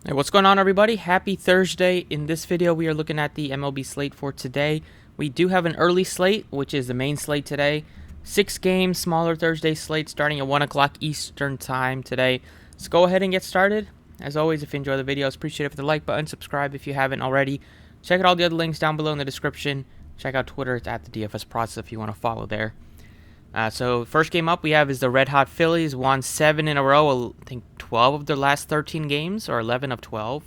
Hey, what's going on, everybody? Happy Thursday. In this video, we are looking at the MLB slate for today. We do have an early slate, which is the main slate today. 6 games, smaller Thursday slate starting at 1 o'clock Eastern time today. Let's go ahead and get started. As always, if you enjoy the videos, appreciate it for the like button, subscribe if you haven't already. Check out all the other links down below in the description. Check out Twitter, it's at the DFS Process if you want to follow there. So first game up we have is the Red Hot Phillies. Won 7 in a row. I think 12 of their last 13 games, or 11 of 12.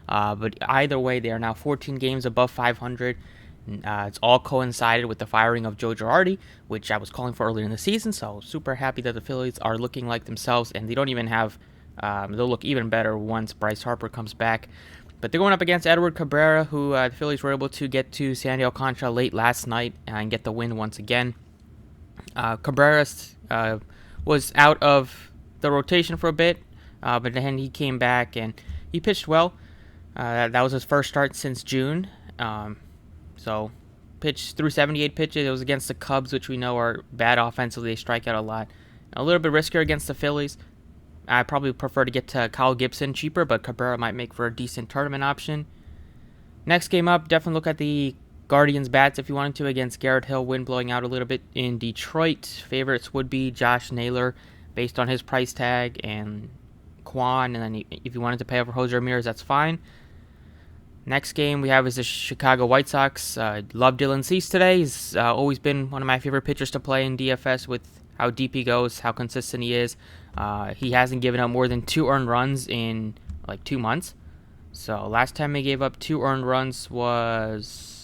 But either way, they are now 14 games above 500. It's all coincided with the firing of Joe Girardi, which I was calling for earlier in the season. So super happy that the Phillies are looking like themselves, and they don't even have. They'll look even better once Bryce Harper comes back. But they're going up against Edward Cabrera, who the Phillies were able to get to Sandy Alcantara late last night and get the win once again. Cabrera was out of the rotation for a bit, but then he came back and he pitched well. That was his first start since June. So pitched through 78 pitches. It was against the Cubs, which we know are bad offensively. They strike out a lot. A little bit riskier against the Phillies. I probably prefer to get to Kyle Gibson cheaper, but Cabrera might make for a decent tournament option. Next game up, definitely look at the Guardians bats if you wanted to against Garrett Hill. Wind blowing out a little bit in Detroit. Favorites would be Josh Naylor based on his price tag and Quan. And then if you wanted to pay over Jose Ramirez, that's fine. Next game we have is the Chicago White Sox. Love Dylan Cease today. He's always been one of my favorite pitchers to play in DFS with how deep he goes, how consistent he is. He hasn't given up more than 2 earned runs in like 2 months. So last time he gave up 2 earned runs was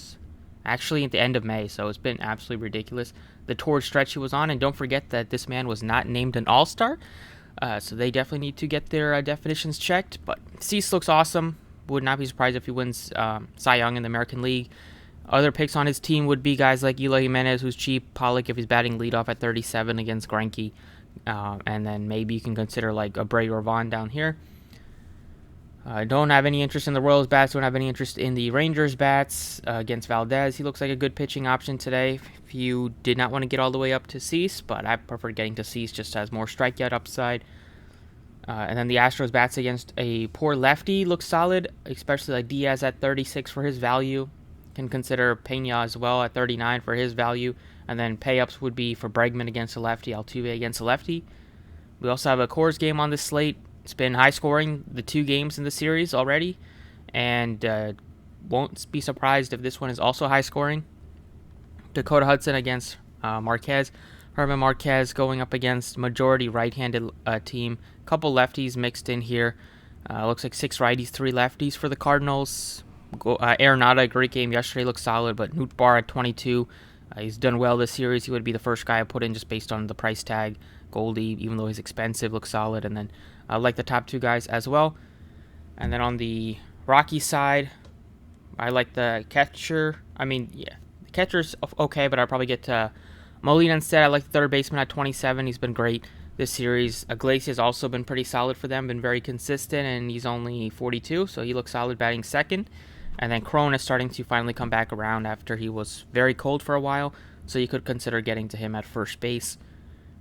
actually at the end of May, so it's been absolutely ridiculous. The torrid stretch he was on, and don't forget that this man was not named an all-star, so they definitely need to get their definitions checked. But Cease looks awesome. Would not be surprised if he wins Cy Young in the American League. Other picks on his team would be guys like Eloy Jimenez, who's cheap, Pollock if he's batting leadoff at 37 against Greinke, and then maybe you can consider like Abreu or Vaughn down here. I don't have any interest in the Royals bats. Don't have any interest in the Rangers bats against Valdez. He looks like a good pitching option today if you did not want to get all the way up to Cease, but I prefer getting to Cease, just has more strikeout upside. And then the Astros bats against a poor lefty looks solid, especially like Diaz at 36 for his value. Can consider Pena as well at 39 for his value. And then pay-ups would be for Bregman against a lefty, Altuve against a lefty. We also have a Coors game on this slate. It's been high scoring the 2 games in the series already, and won't be surprised if this one is also high scoring. Dakota Hudson against Marquez. Herman Marquez going up against majority right-handed team. Couple lefties mixed in here. Looks like 6 righties, 3 lefties for the Cardinals. Arenado, great game yesterday, looks solid, but Newt Barr at 22. He's done well this series. He would be the first guy I put in just based on the price tag. Goldie, even though he's expensive, looks solid. And then I like the top 2 guys as well. And then on the Rocky side, I like the catcher. The catcher's okay, but I'll probably get to Molina instead. I like the third baseman at 27. He's been great this series. Iglesias also been pretty solid for them, been very consistent, and he's only 42, so he looks solid batting second. And then Cronin is starting to finally come back around after he was very cold for a while, so you could consider getting to him at first base.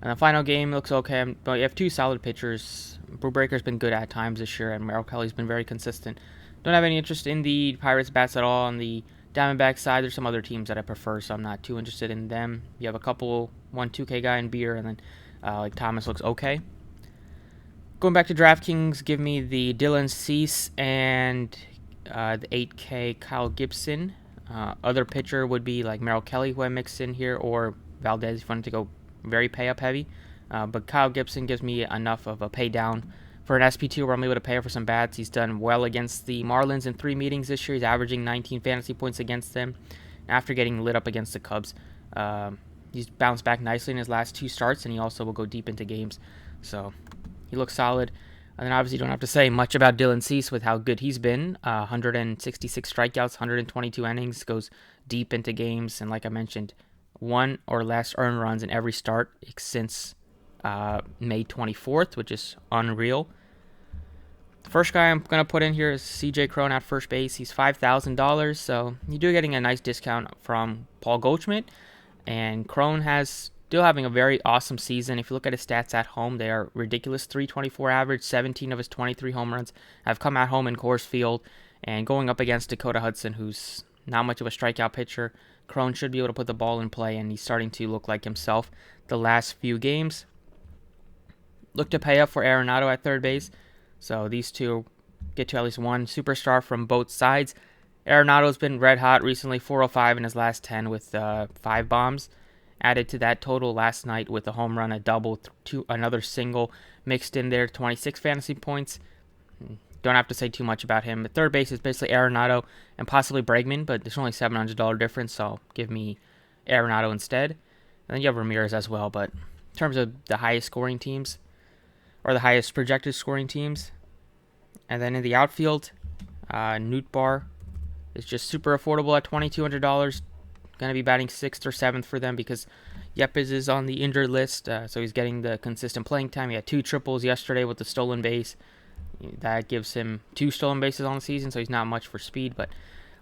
And the final game looks okay, but you have 2 solid pitchers. Brubaker's been good at times this year, and Meryl Kelly's been very consistent. Don't have any interest in the Pirates bats at all. On the Diamondback side, there's some other teams that I prefer, so I'm not too interested in them. You have a couple, 1-2K guy in Beer, and then like Thomas looks okay. Going back to DraftKings, give me the Dylan Cease and the 8K Kyle Gibson. Other pitcher would be like Meryl Kelly, who I mixed in here, or Valdez if you wanted to go very pay up heavy. But Kyle Gibson gives me enough of a pay down for an SP2 where I'm able to pay for some bats. He's done well against the Marlins in 3 meetings this year. He's averaging 19 fantasy points against them. After getting lit up against the Cubs, he's bounced back nicely in his last 2 starts, and he also will go deep into games. So he looks solid. And then obviously you don't have to say much about Dylan Cease with how good he's been. 166 strikeouts, 122 innings, goes deep into games. And like I mentioned, 1 or less earned runs in every start since May 24th, which is unreal. The first guy I'm going to put in here is CJ Cron at first base. He's $5,000, so you do getting a nice discount from Paul Goldschmidt. And Cron has still having a very awesome season. If you look at his stats at home, they are ridiculous. 324 average, 17 of his 23 home runs have come at home in Coors Field. And going up against Dakota Hudson, who's not much of a strikeout pitcher, Cronin should be able to put the ball in play, and he's starting to look like himself the last few games. Look to pay up for Arenado at third base. So these two get to at least one superstar from both sides. Arenado's been red hot recently, 405 in his last 10 with 5 bombs. Added to that total last night with a home run, a double, another single mixed in there, 26 fantasy points. Don't have to say too much about him. At third base is basically Arenado and possibly Bregman, but there's only $700 difference, so give me Arenado instead. And then you have Ramirez as well, but in terms of the highest scoring teams, or the highest projected scoring teams. And then in the outfield, Nootbaar is just super affordable at $2,200. Going to be batting 6th or 7th for them because Yepes is on the injured list, so he's getting the consistent playing time. He had 2 triples yesterday with the stolen base. That gives him 2 stolen bases on the season, so he's not much for speed. But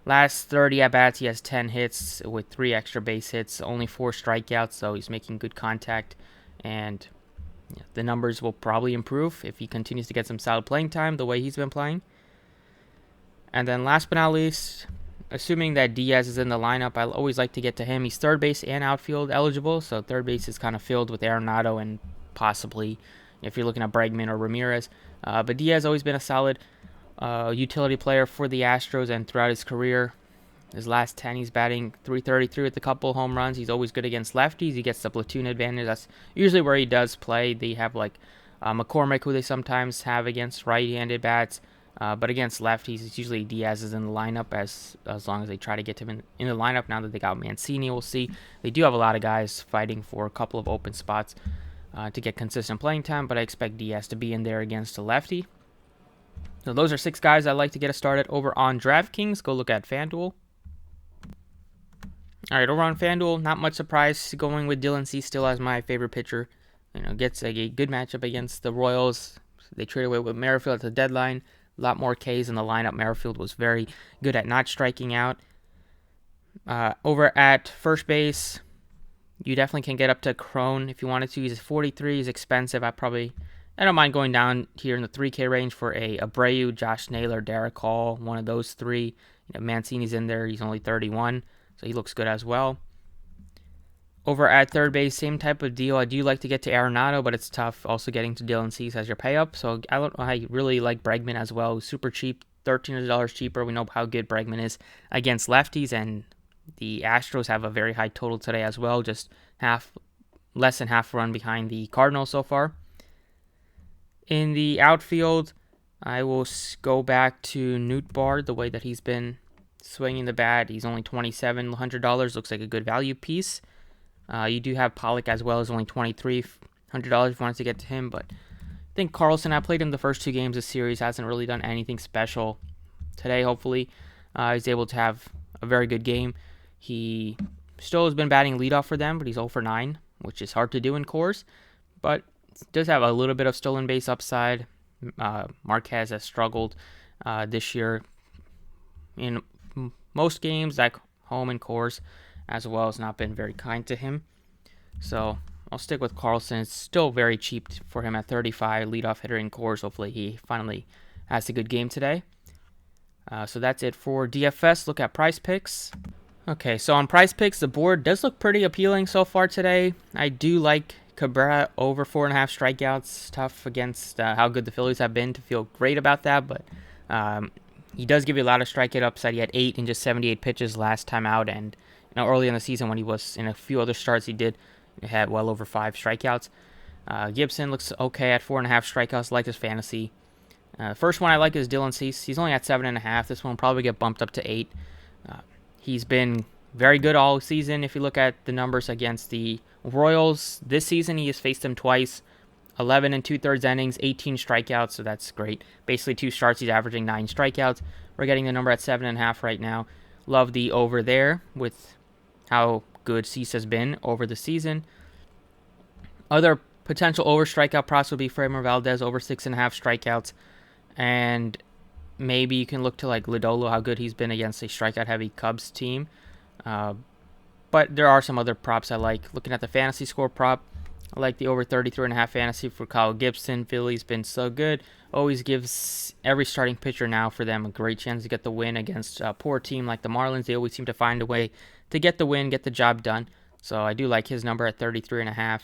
last 30 at-bats, he has 10 hits with 3 extra base hits, only 4 strikeouts, so he's making good contact. And the numbers will probably improve if he continues to get some solid playing time the way he's been playing. And then last but not least, assuming that Diaz is in the lineup, I always like to get to him. He's third base and outfield eligible, so third base is kind of filled with Arenado and possibly if you're looking at Bregman or Ramirez. But Diaz has always been a solid utility player for the Astros and throughout his career. His last 10, he's batting .333 with a couple home runs. He's always good against lefties. He gets the platoon advantage. That's usually where he does play. They have like McCormick, who they sometimes have against right-handed bats. But against lefties, it's usually Diaz is in the lineup as long as they try to get him in the lineup. Now that they got Mancini, we'll see. They do have a lot of guys fighting for a couple of open spots to get consistent playing time, but I expect Diaz to be in there against a lefty. So those are 6 guys I'd like to get us started over on DraftKings. Go look at Fanduel. All right, over on FanDuel, not much surprise going with Dylan Cease still as my favorite pitcher. Gets a good matchup against the Royals. They traded away with Merrifield at the deadline. A lot more Ks in the lineup. Merrifield was very good at not striking out. Over at first base, you definitely can get up to Cronin if you wanted to. He's 43. He's expensive. I don't mind going down here in the 3K range for a Abreu, Josh Naylor, Derek Hall, one of those 3. Mancini's in there. He's only 31. So he looks good as well. Over at third base, same type of deal. I do like to get to Arenado, but it's tough also getting to Dylan Cease as your pay-up. So I really like Bregman as well. Super cheap, $1,300 cheaper. We know how good Bregman is against lefties, and the Astros have a very high total today as well. Just less than half run behind the Cardinals so far. In the outfield, I will go back to Nootbaar, the way that he's been swinging the bat. He's only $2,700. Looks like a good value piece. You do have Pollock as well as only $2,300 if you wanted to get to him. But I think Carlson, I played him the first 2 games of the series, hasn't really done anything special. Today, hopefully, he's able to have a very good game. He still has been batting leadoff for them, but he's 0 for 9, which is hard to do in Coors. But does have a little bit of stolen base upside. Marquez has struggled this year in most games, like home and Coors, as well as not been very kind to him. So I'll stick with Carlson. It's still very cheap for him at 35, leadoff hitter in Coors. Hopefully he finally has a good game today. So that's it for DFS. Look at Prizepicks. Okay, so on Prizepicks, the board does look pretty appealing so far today. I do like Cabrera over 4.5 strikeouts. Tough against how good the Phillies have been to feel great about that, but he does give you a lot of strikeout upside. He had 8 in just 78 pitches last time out, and early in the season when he was in a few other starts, he had well over 5 strikeouts. Gibson looks okay at 4.5 strikeouts. I like his fantasy. First one I like is Dylan Cease. He's only at 7.5. This one will probably get bumped up to 8. He's been very good all season. If you look at the numbers against the Royals this season, he has faced them twice. 11 and 2/3 innings, 18 strikeouts, so that's great. Basically 2 starts, he's averaging 9 strikeouts. We're getting the number at 7.5 right now. Love the over there with how good Cease has been over the season. Other potential over strikeout props would be Framber Valdez over 6.5 strikeouts. And maybe you can look to like Lodolo, how good he's been against a strikeout-heavy Cubs team. But there are some other props I like. Looking at the fantasy score prop, I like the over 33.5 fantasy for Kyle Gibson. Philly's been so good. Always gives every starting pitcher now for them a great chance to get the win against a poor team like the Marlins. They always seem to find a way to get the win, get the job done. So I do like his number at 33.5.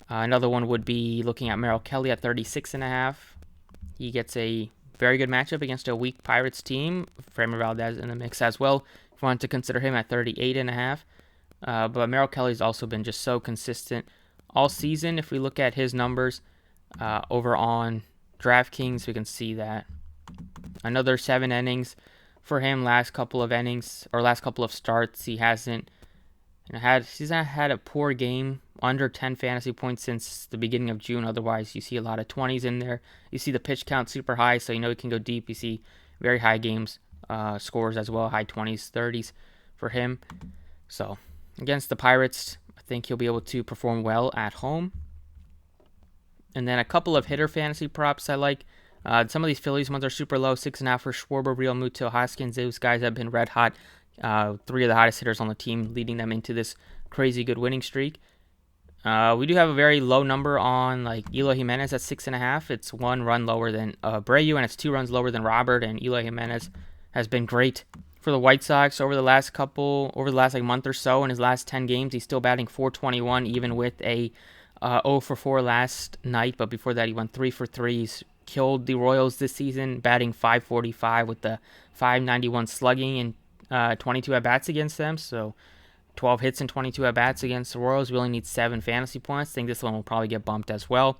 Another one would be looking at Meryl Kelly at 36.5. He gets a very good matchup against a weak Pirates team. Framber Valdez in the mix as well. If you want to consider him at 38.5. But Meryl Kelly's also been just so consistent all season. If we look at his numbers over on Draftkings, we can see that another 7 innings for him. Last couple of starts, he hasn't had a poor game, under 10 fantasy points since the beginning of June. Otherwise, you see a lot of 20s in there. You see the pitch count super high, so you know he can go deep. You see very high games scores as well, high 20s, 30s for him. So against the Pirates, I think he'll be able to perform well at home. And then a couple of hitter fantasy props I like. Some of these Phillies ones are super low. 6.5 for Schwarber, Real Muto, Hoskins. Those guys have been red hot. 3 of the hottest hitters on the team, leading them into this crazy good winning streak. We do have a very low number on like Eloy Jimenez at 6.5. It's 1 run lower than Abreu, and it's 2 runs lower than Robert. And Eloy Jimenez has been great for the White Sox over the last month or so. In his last 10 games, he's still batting .421, even with a 0 for 4 last night. But before that, he went 3 for 3. He's killed the Royals this season, batting .545 with the .591 slugging and 22 at bats against them. So 12 hits and 22 at bats against the Royals. We only need 7 fantasy points. I think this one will probably get bumped as well.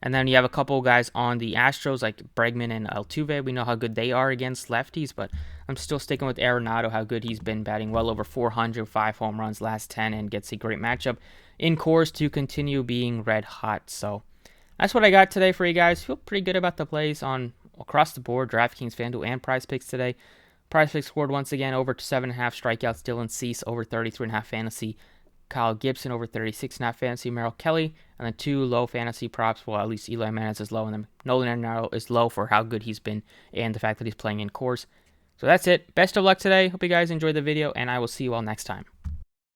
And then you have a couple guys on the Astros like Bregman and Altuve. We know how good they are against lefties, but I'm still sticking with Arenado, how good he's been, batting well over 400, 5 home runs last 10, and gets a great matchup in Coors to continue being red hot. So that's what I got today for you guys. Feel pretty good about the plays on across the board, DraftKings, FanDuel, and Prizepicks today. Prizepicks scored once again over 7.5 strikeouts. Dylan Cease over 33.5 fantasy. Kyle Gibson over 36.5 fantasy. Meryl Kelly, and then 2 low fantasy props. Well, at least Eloy Jimenez is low, and then Nolan Arenado is low for how good he's been and the fact that he's playing in Coors. So that's it. Best of luck today. Hope you guys enjoyed the video, and I will see you all next time.